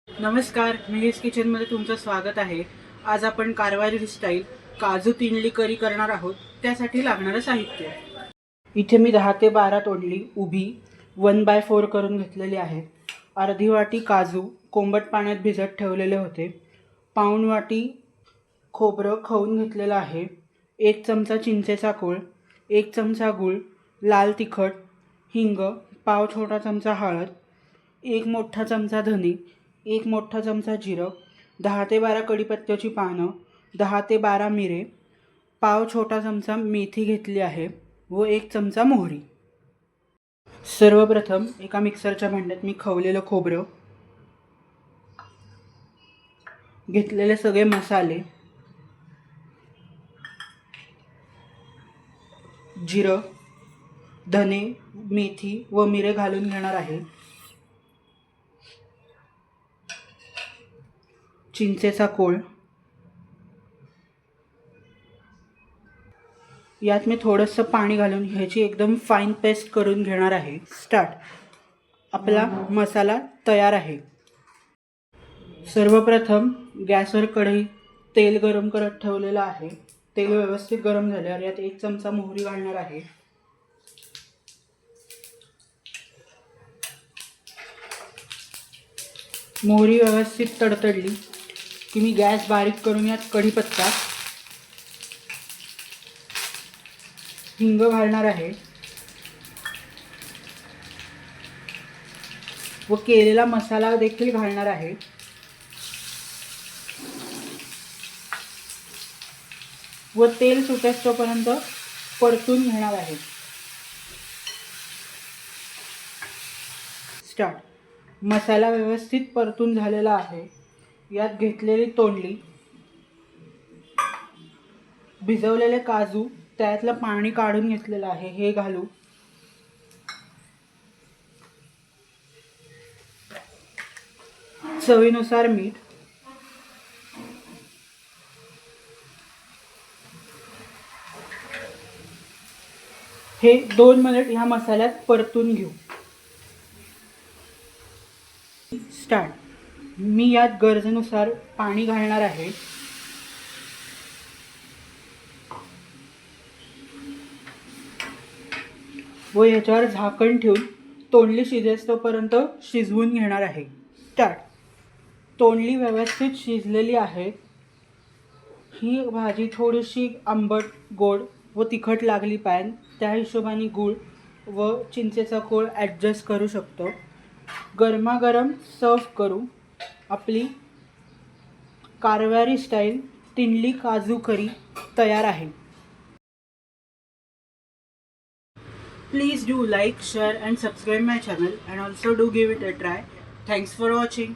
नमस्कार, मिहीस किचनमध्ये तुमचं स्वागत आहे। आज आपण कारवारी स्टाईल काजू तिनली करी करणार आहोत। त्यासाठी लागणारं साहित्य इथे मी 10 ते 12 तोंडली उभी 1/4 करून घेतलेली आहे। अर्धी वाटी काजू कोंबट पाण्यात भिजत ठेवलेले होते। पाऊण वाटी खोबरं खवून घेतलेलं आहे। 1 चमचा चिंचेचा कोळ, 1 चमचा गूळ, लाल तिखट, हिंग, पाव छोटा चमचा हळद, 1 मोठा चमचा धने, 1 मोठा चमचा जिरं, 10 ते 12 कढीपत्त्याची पानं, 10 ते 12 मिरे, पाव छोटा चमचा मेथी घेतली आहे व 1 चमचा मोहरी। सर्वप्रथम एका मिक्सरच्या भांड्यात मी खवलेलं खोबरं, घेतलेले सगळे मसाले, जिरं, धने, मेथी व मिरे घालून घेणार आहे। चिंचेचा कोळ, यात मी थोडंसं पाणी घालून ह्याची एकदम फाईन पेस्ट करून घेणार आहे। स्टार्ट। आपला मसाला तयार आहे। सर्वप्रथम गॅसवर कढई तेल गरम करत ठेवलेलं आहे। तेल व्यवस्थित गरम झाल्यावर यात 1 चमचा मोहरी घालणार आहे। मोहरी व्यवस्थित तडतडली की मी गॅस बारीक करून यात कढीपत्ता, हिंग घालणार आहे व केलेला मसाला देखील घालणार आहे। व तेल सुटेपर्यंत परतून घेणार आहे। स्टार्ट। मसाला व्यवस्थित परतून झालेला आहे। यात घेतलेली तोंडली, भिजवलेले काजू, त्यातलं पाणी काढून घेतलेलं आहे हे घालू। चवीनुसार मीठ, हे 2 मिनिट ह्या मसाल्यात परतून घेऊ। स्टार्ट। मी यात गरजेनुसार पाणी घालणार आहे व याच्यावर झाकण ठेवून तोंडली शिजेस्तोपर्यंत शिजवून घेणार आहे। स्टार्ट। तोंडली व्यवस्थित शिजलेली आहे। ही भाजी थोडीशी आंबट, गोड व तिखट लागली पाहिजे, त्या हिशोबाने गूळ व चिंचेचा कोळ ॲडजस्ट करू शकतो। गरमागरम सर्व करू। आपली कारवारी स्टाईल तिनली काजू करी तयार आहे। Please do like, share and subscribe my channel and also do give it a try. Thanks for watching.